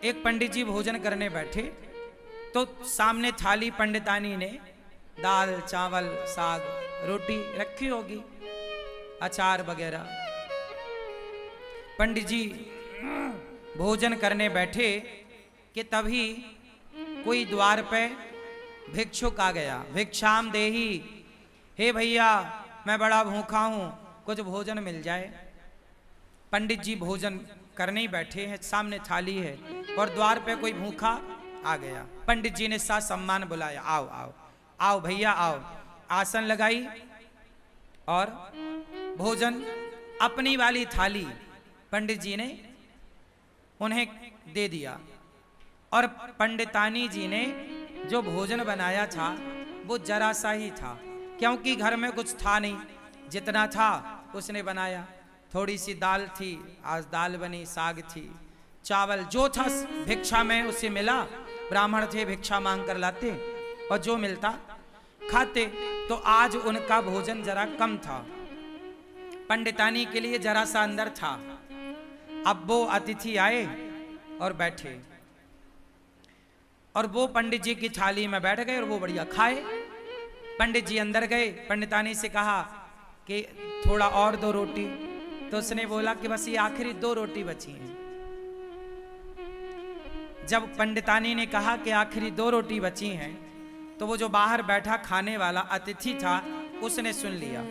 एक पंडित जी भोजन करने बैठे तो सामने थाली पंडितानी ने दाल चावल साग रोटी रखी होगी, अचार वगैरह। पंडित जी भोजन करने बैठे कि तभी कोई द्वार पे भिक्षुक आ गया। भिक्षाम देही, हे भैया मैं बड़ा भूखा हूं, कुछ भोजन मिल जाए। पंडित जी भोजन करने ही बैठे हैं, सामने थाली है और द्वार पे कोई भूखा आ गया। पंडित जी ने साथ सम्मान बुलाया, आओ आओ आओ भैया आओ। आसन लगाई और भोजन अपनी वाली थाली पंडित जी ने उन्हें दे दिया। और पंडितानी जी ने जो भोजन बनाया था वो जरा सा ही था, क्योंकि घर में कुछ था नहीं, जितना था उसने बनाया। थोड़ी सी दाल थी, आज दाल बनी, साग थी, चावल जो था भिक्षा में उसे मिला। ब्राह्मण थे, भिक्षा मांग कर लाते और जो मिलता खाते। तो आज उनका भोजन जरा कम था, पंडितानी के लिए जरा सा अंदर था। अब वो अतिथि आए और बैठे और वो पंडित जी की थाली में बैठ गए और वो बढ़िया खाए। पंडित जी अंदर गए, पंडितानी से कहा कि थोड़ा और दो रोटी। तो उसने बोला कि बस ये आखिरी 2 रोटी बची हैं। जब पंडितानी ने कहा कि आखिरी 2 रोटी बची हैं, तो वो जो बाहर बैठा खाने वाला अतिथि था उसने सुन लिया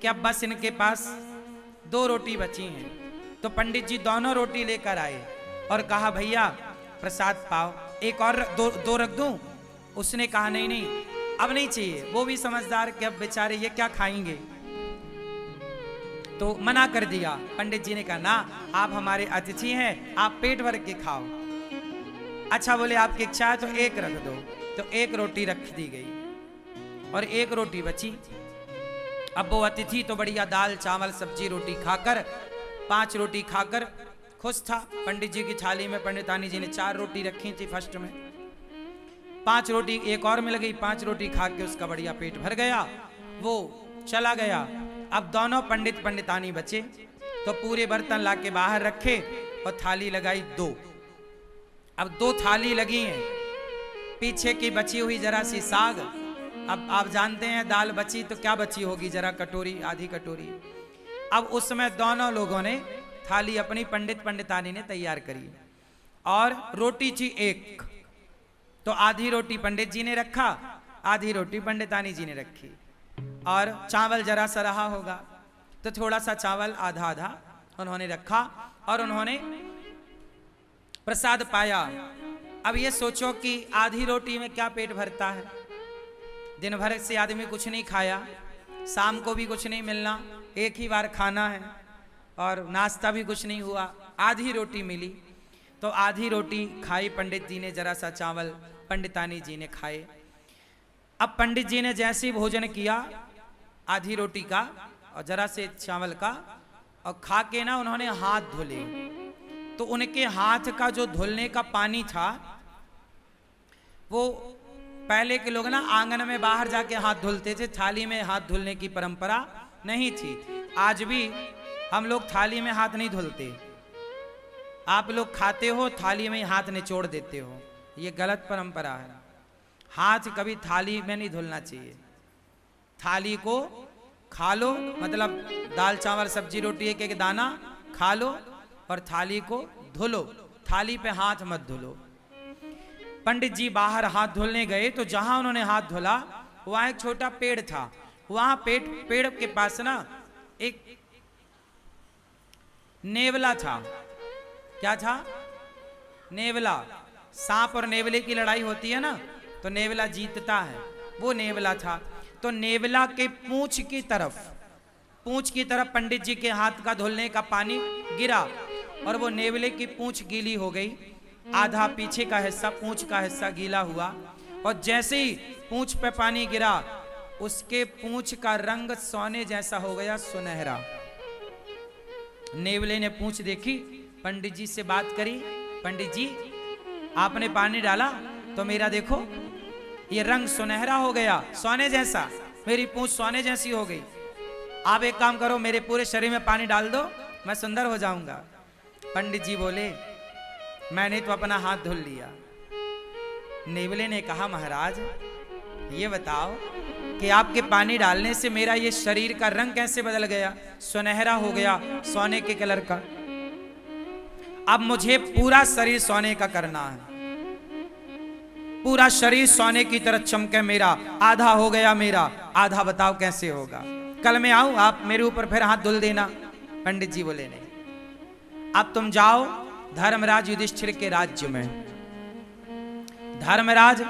कि अब बस इनके पास 2 रोटी बची हैं। तो पंडित जी दोनों रोटी लेकर आए और कहा भैया प्रसाद पाओ, एक और दो रख दूं। उसने कहा नहीं नहीं अब नहीं चाहिए। वो भी समझदार कि अब बेचारे ये क्या खाएंगे, तो मना कर दिया। पंडित जी ने कहा ना, आप हमारे अतिथि हैं, आप पेट भर के खाओ। अच्छा बोले आपकी इच्छा है तो एक रख दो। तो एक रोटी रख दी गई और एक रोटी बची। अब वो अतिथि तो बढ़िया दाल चावल सब्जी रोटी खाकर 5 रोटी खाकर खुश था। पंडित जी की थाली में पंडितानी जी ने 4 रोटी रखी थी फर्स्ट में, 5 रोटी एक और मिल गई। 5 रोटी खा के उसका बढ़िया पेट भर गया, वो चला गया। अब दोनों पंडित पंडितानी बचे तो पूरे बर्तन लाके बाहर रखे और थाली लगाई 2। अब 2 थाली लगी हैं, पीछे की बची हुई जरा सी साग। अब आप जानते हैं दाल बची तो क्या बची होगी, जरा कटोरी आधी कटोरी। अब उसमें दोनों लोगों ने थाली अपनी पंडित पंडितानी ने तैयार करी और रोटी थी 1। तो आधी रोटी पंडित जी ने रखा, आधी रोटी पंडितानी जी ने रखी। और चावल जरा सा रहा होगा तो थोड़ा सा चावल आधा आधा उन्होंने रखा और उन्होंने प्रसाद पाया। अब ये सोचो कि आधी रोटी में क्या पेट भरता है। दिन भर से आदमी कुछ नहीं खाया, शाम को भी कुछ नहीं मिलना, एक ही बार खाना है और नाश्ता भी कुछ नहीं हुआ। आधी रोटी मिली तो आधी रोटी खाई पंडित जी ने, जरा सा चावल पंडितानी जी ने खाए। अब पंडित जी ने जैसे ही भोजन किया आधी रोटी का और जरा से चावल का और खा के ना उन्होंने हाथ धुले। तो उनके हाथ का जो धुलने का पानी था वो पहले के लोग ना आंगन में बाहर जाके हाथ धुलते थे, थाली में हाथ धुलने की परंपरा नहीं थी। आज भी हम लोग थाली में हाथ नहीं धुलते, आप लोग खाते हो थाली में हाथ निचोड़ देते हो, ये गलत परंपरा है। हाथ कभी थाली में नहीं धुलना चाहिए। थाली को खा लो, मतलब दाल चावल सब्जी रोटी एक एक दाना खा लो और थाली को धुलो, थाली पे हाथ मत धुलो। पंडित जी बाहर हाथ धुलने गए तो जहां उन्होंने हाथ धुला वहां एक छोटा पेड़ था। वहां पेड़ के पास ना एक नेवला था। क्या था? नेवला। सांप और नेवले की लड़ाई होती है ना, तो नेवला जीतता है, वो नेवला था। तो नेवला के पूंछ की तरफ पंडित जी के हाथ का धुलने का पानी गिरा और वो नेवले की पूंछ गीली हो गई। आधा पीछे का हिस्सा, पूंछ का हिस्सा गीला हुआ और जैसे ही पूंछ पे पानी गिरा उसके पूंछ का रंग सोने जैसा हो गया, सुनहरा। नेवले ने पूंछ देखी, पंडित जी से बात करी, पंडित जी आपने पानी डाला तो मेरा देखो ये रंग सुनहरा हो गया, सोने जैसा, मेरी पूंछ सोने जैसी हो गई। आप एक काम करो, मेरे पूरे शरीर में पानी डाल दो, मैं सुंदर हो जाऊंगा। पंडित जी बोले मैंने तो अपना हाथ धुल लिया। नेवले ने कहा महाराज ये बताओ कि आपके पानी डालने से मेरा ये शरीर का रंग कैसे बदल गया, सुनहरा हो गया, सोने के कलर का। अब मुझे पूरा शरीर सोने का करना है, पूरा शरीर सोने की तरह चमके मेरा। आधा हो गया मेरा, आधा बताओ कैसे होगा। कल मैं आऊं, आप मेरे ऊपर फिर हाथ धुल देना। पंडित जी बोले नहीं, अब तुम जाओ धर्मराज युधिष्ठिर के राज्य में। धर्मराज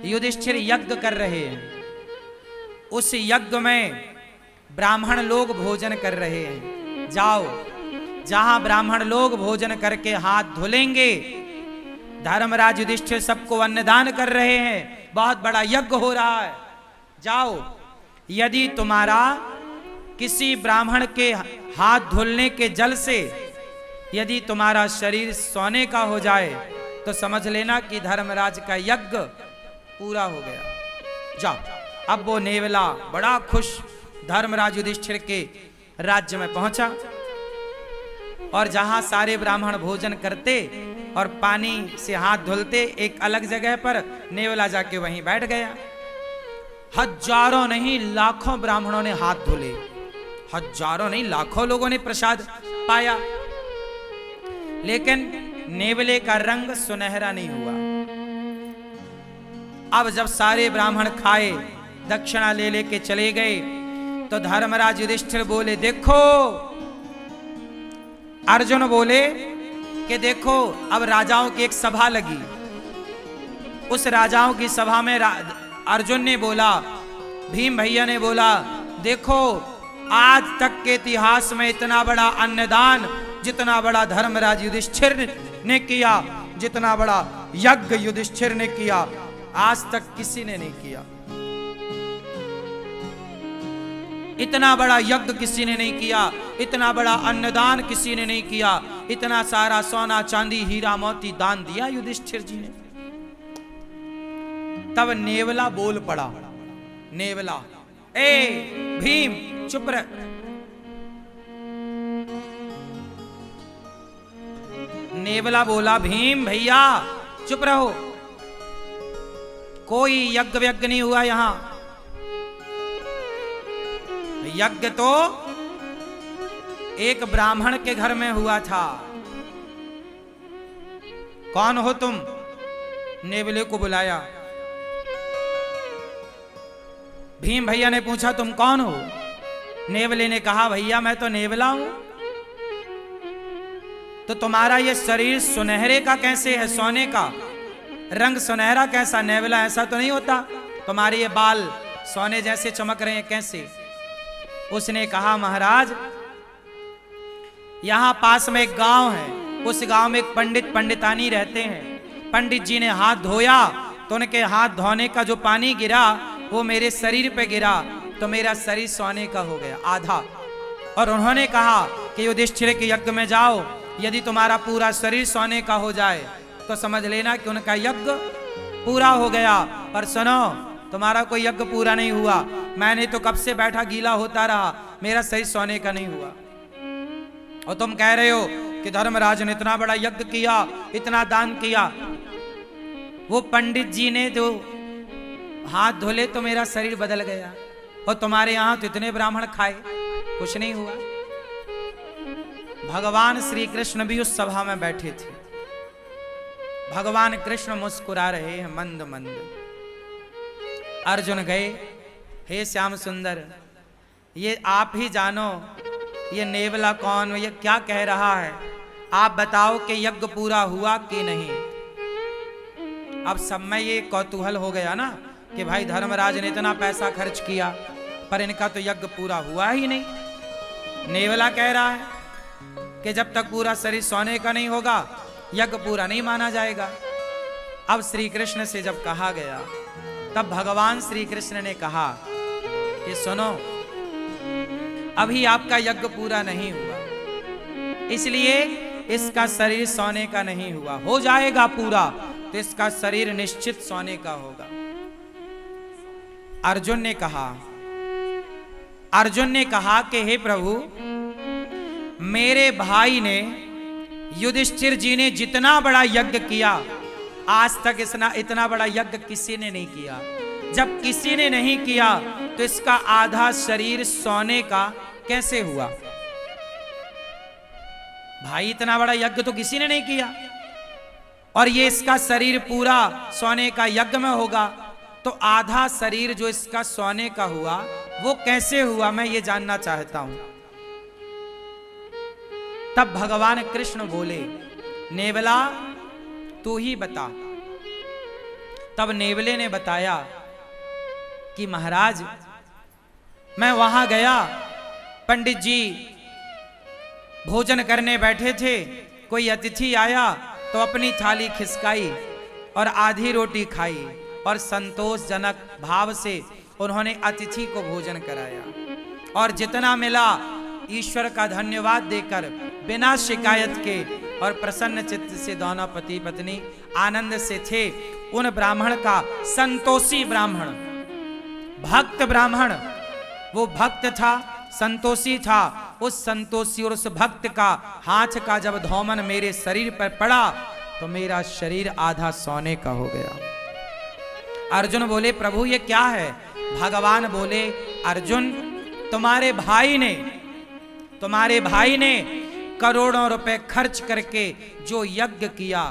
युधिष्ठिर यज्ञ कर रहे हैं, उस यज्ञ में ब्राह्मण लोग भोजन कर रहे हैं। जाओ, जहां ब्राह्मण लोग भोजन करके हाथ धुलेंगे, धर्मराज युधिष्ठिर सबको अन्नदान कर रहे हैं, बहुत बड़ा यज्ञ हो रहा है। जाओ, यदि तुम्हारा किसी ब्राह्मण के हाथ धुलने के जल से यदि तुम्हारा शरीर सोने का हो जाए तो समझ लेना कि धर्मराज का यज्ञ पूरा हो गया। जाओ। अब वो नेवला बड़ा खुश धर्मराज युधिष्ठिर के राज्य में पहुंचा, और जहां सारे ब्राह्मण भोजन करते और पानी से हाथ धुलते, एक अलग जगह पर नेवला जाके वहीं बैठ गया। हजारों नहीं लाखों ब्राह्मणों ने हाथ धुले, हजारों नहीं लाखों लोगों ने प्रसाद पाया, लेकिन नेवले का रंग सुनहरा नहीं हुआ। अब जब सारे ब्राह्मण खाए, दक्षिणा ले लेके चले गए, तो धर्मराज युधिष्ठिर बोले देखो, अर्जुन बोले कि देखो, अब राजाओं की एक सभा लगी। उस राजाओं की सभा में अर्जुन ने बोला, भीम भैया ने बोला, देखो आज तक के इतिहास में इतना बड़ा अन्नदान जितना बड़ा धर्मराज युधिष्ठिर ने किया, जितना बड़ा यज्ञ युधिष्ठिर ने किया, आज तक किसी ने नहीं किया। इतना बड़ा यज्ञ किसी ने नहीं किया, इतना बड़ा अन्नदान किसी ने नहीं किया, इतना सारा सोना चांदी हीरा मोती दान दिया युधिष्ठिर जी ने। तब नेवला बोल पड़ा, नेवला, ए भीम चुप रह। नेवला बोला, भीम भैया चुप रहो, कोई यज्ञ व्यज्ञ नहीं हुआ यहां। यज्ञ तो एक ब्राह्मण के घर में हुआ था। कौन हो तुम? नेवले को बुलाया। भीम भैया ने पूछा तुम कौन हो? नेवले ने कहा भैया मैं तो नेवला हूं। तो तुम्हारा ये शरीर सुनहरे का कैसे है, सोने का रंग सुनहरा कैसा? नेवला ऐसा तो नहीं होता, तुम्हारे ये बाल सोने जैसे चमक रहे हैं कैसे? उसने कहा महाराज यहां पास में एक गांव है, उस गांव में एक पंडित पंडितानी रहते हैं। पंडित जी ने हाथ धोया तो उनके हाथ धोने का जो पानी गिरा वो मेरे शरीर पे गिरा, तो मेरा शरीर सोने का हो गया आधा। और उन्होंने कहा कि युधिष्ठिर के यज्ञ में जाओ, यदि तुम्हारा पूरा शरीर सोने का हो जाए तो समझ लेना कि उनका यज्ञ पूरा हो गया। पर सुनो, तुम्हारा कोई यज्ञ पूरा नहीं हुआ। मैंने तो कब से बैठा गीला होता रहा, मेरा शरीर सोने का नहीं हुआ। और तुम कह रहे हो कि धर्मराज ने इतना बड़ा यज्ञ किया, इतना दान किया। वो पंडित जी ने जो हाथ धोले तो मेरा शरीर बदल गया, और तुम्हारे यहां तो इतने ब्राह्मण खाए, कुछ नहीं हुआ। भगवान श्री कृष्ण भी उस सभा में बैठे थे। भगवान कृष्ण मुस्कुरा रहे हैं मंद मंद। अर्जुन गए, हे श्याम सुंदर, ये आप ही जानो ये नेवला कौन, ये क्या कह रहा है, आप बताओ कि यज्ञ पूरा हुआ कि नहीं। अब सब में ये कौतूहल हो गया ना कि भाई धर्मराज ने इतना पैसा खर्च किया पर इनका तो यज्ञ पूरा हुआ ही नहीं। नेवला कह रहा है कि जब तक पूरा शरीर सोने का नहीं होगा यज्ञ पूरा नहीं माना जाएगा। अब श्री कृष्ण से जब कहा गया तब भगवान श्री कृष्ण ने कहा कि सुनो, अभी आपका यज्ञ पूरा नहीं हुआ, इसलिए इसका शरीर सोने का नहीं हुआ। हो जाएगा पूरा तो इसका शरीर निश्चित सोने का होगा। अर्जुन ने कहा कि हे प्रभु, मेरे भाई ने युधिष्ठिर जी ने जितना बड़ा यज्ञ किया, आज तक इतना बड़ा यज्ञ किसी ने नहीं किया। जब किसी ने नहीं किया तो इसका आधा शरीर सोने का कैसे हुआ? भाई इतना बड़ा यज्ञ तो किसी ने नहीं किया, और ये इसका शरीर पूरा सोने का यज्ञ में होगा, तो आधा शरीर जो इसका सोने का हुआ वो कैसे हुआ, मैं ये जानना चाहता हूं। तब भगवान कृष्ण बोले, नेवला तू ही बता। तब नेवले ने बताया कि महाराज मैं वहां गया, पंडित जी भोजन करने बैठे थे, कोई अतिथि आया तो अपनी थाली खिसकाई और आधी रोटी खाई और संतोषजनक भाव से उन्होंने अतिथि को भोजन कराया, और जितना मिला ईश्वर का धन्यवाद देकर बिना शिकायत के और प्रसन्न चित्त से दोनों पति पत्नी आनंद से थे। उन ब्राह्मण का, संतोषी ब्राह्मण, भक्त ब्राह्मण, वो भक्त था, संतोषी था, उस संतोषी और उस भक्त का हाथ का जब धौमन मेरे शरीर पर पड़ा तो मेरा शरीर आधा सोने का हो गया। अर्जुन बोले, प्रभु ये क्या है? भगवान बोले, अर्जुन तुम्हारे भाई ने करोड़ों रुपए खर्च करके जो यज्ञ किया,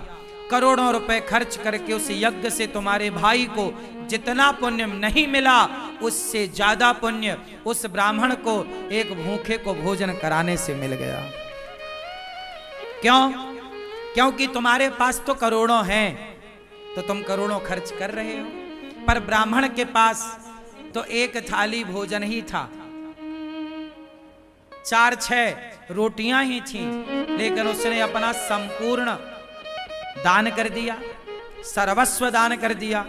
करोड़ों रुपए खर्च करके उस यज्ञ से तुम्हारे भाई को जितना पुण्य नहीं मिला, उससे ज्यादा पुण्य उस ब्राह्मण को एक भूखे को भोजन कराने से मिल गया। क्यों? क्योंकि तुम्हारे पास तो करोड़ों हैं, तो तुम करोड़ों खर्च कर रहे हो, पर ब्राह्मण के पास तो एक थाली भोजन ही था, 4-6 रोटियां ही थी, लेकिन उसने अपना संपूर्ण दान कर दिया, सर्वस्व दान कर दिया।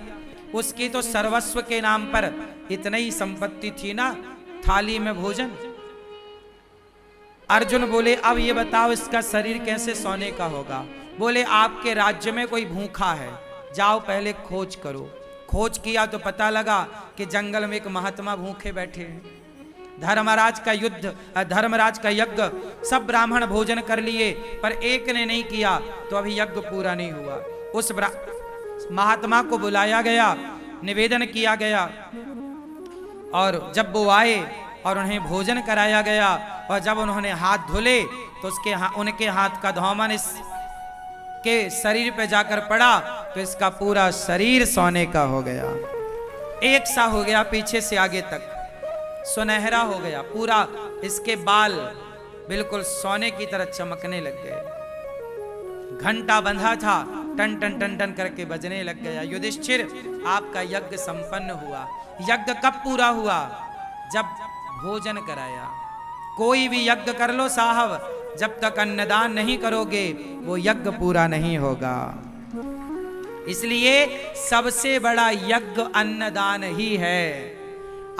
उसकी तो सर्वस्व के नाम पर इतनी ही संपत्ति थी ना, थाली में भोजन। अर्जुन बोले, अब ये बताओ इसका शरीर कैसे सोने का होगा? बोले, आपके राज्य में कोई भूखा है, जाओ पहले खोज करो। खोज किया तो पता लगा कि जंगल में एक महात्मा भूखे बैठे हैं। धर्मराज का यज्ञ सब ब्राह्मण भोजन कर लिए, पर एक ने नहीं किया, तो अभी यज्ञ पूरा नहीं हुआ। उस महात्मा को बुलाया गया, निवेदन किया गया, और जब वो आए और उन्हें भोजन कराया गया, और जब उन्होंने हाथ धुले तो उनके हाथ का धौमन इसके शरीर पे जाकर पड़ा, तो इसका पूरा शरीर सोने का हो गया, एक सा हो गया, पीछे से आगे तक सुनहरा हो गया, पूरा इसके बाल बिल्कुल सोने की तरह चमकने लग गए। घंटा बंधा था, टन टन टन टन करके बजने लग गया। युधिष्ठिर, आपका यज्ञ संपन्न हुआ। यज्ञ कब पूरा हुआ? जब भोजन कराया। कोई भी यज्ञ कर लो साहब, जब तक अन्नदान नहीं करोगे वो यज्ञ पूरा नहीं होगा। इसलिए सबसे बड़ा यज्ञ अन्नदान ही है।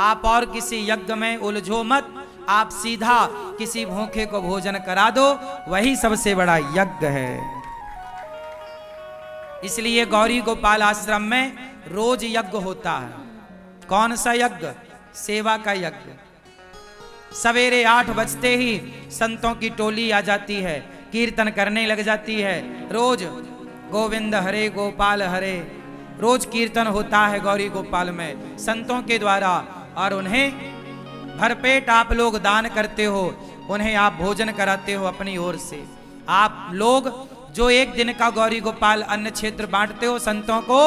आप और किसी यज्ञ में उलझो मत, आप सीधा किसी भूखे को भोजन करा दो, वही सबसे बड़ा यज्ञ है। इसलिए गौरी गोपाल आश्रम में रोज यज्ञ होता है। कौन सा यज्ञ? सेवा का यज्ञ। सवेरे 8 बजते ही संतों की टोली आ जाती है, कीर्तन करने लग जाती है। रोज गोविंद हरे गोपाल हरे, रोज कीर्तन होता है गौरी गोपाल में संतों के द्वारा, और उन्हें भरपेट आप लोग दान करते हो, उन्हें आप भोजन कराते हो अपनी ओर से। आप लोग जो एक दिन का गौरी गोपाल अन्न क्षेत्र बांटते हो संतों को,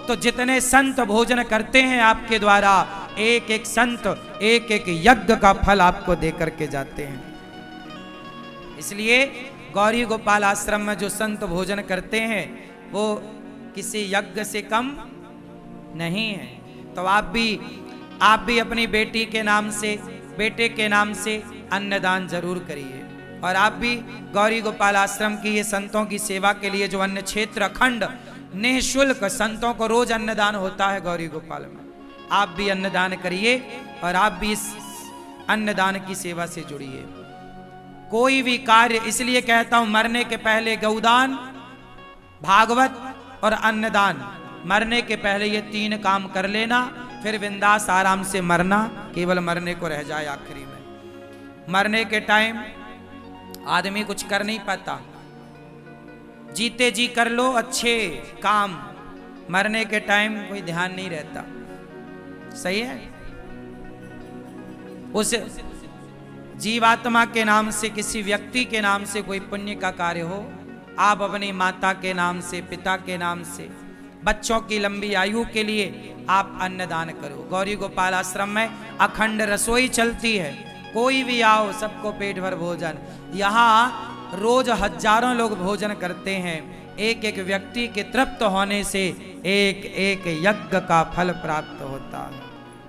तो जितने संत भोजन करते हैं आपके द्वारा, एक एक संत एक एक यज्ञ का फल आपको दे करके जाते हैं। इसलिए गौरी गोपाल आश्रम में जो संत भोजन करते हैं वो किसी यज्ञ से कम नहीं है। तो आप भी अपनी बेटी के नाम से, बेटे के नाम से अन्नदान जरूर करिए। और आप भी गौरी गोपाल आश्रम की ये संतों की सेवा के लिए जो अन्न क्षेत्र अखंड निःशुल्क संतों को रोज अन्नदान होता है गौरी गोपाल में, आप भी अन्नदान करिए और आप भी इस अन्नदान की सेवा से जुड़िए। कोई भी कार्य, इसलिए कहता हूं मरने के पहले गौदान, भागवत और अन्नदान, मरने के पहले ये 3 काम कर लेना, फिर बिंदास आराम से मरना, केवल मरने को रह जाए आखिरी में। मरने के टाइम आदमी कुछ कर नहीं पाता, जीते जी कर लो अच्छे काम, मरने के टाइम कोई ध्यान नहीं रहता। सही है। उस जीवात्मा के नाम से, किसी व्यक्ति के नाम से कोई पुण्य का कार्य हो, आप अपनी माता के नाम से, पिता के नाम से, बच्चों की लंबी आयु के लिए आप अन्नदान करो। गौरी गोपाल आश्रम में अखंड रसोई चलती है, कोई भी आओ सबको पेट भर भोजन। यहाँ रोज हजारों लोग भोजन करते हैं। एक एक व्यक्ति के तृप्त होने से एक एक यज्ञ का फल प्राप्त होता है।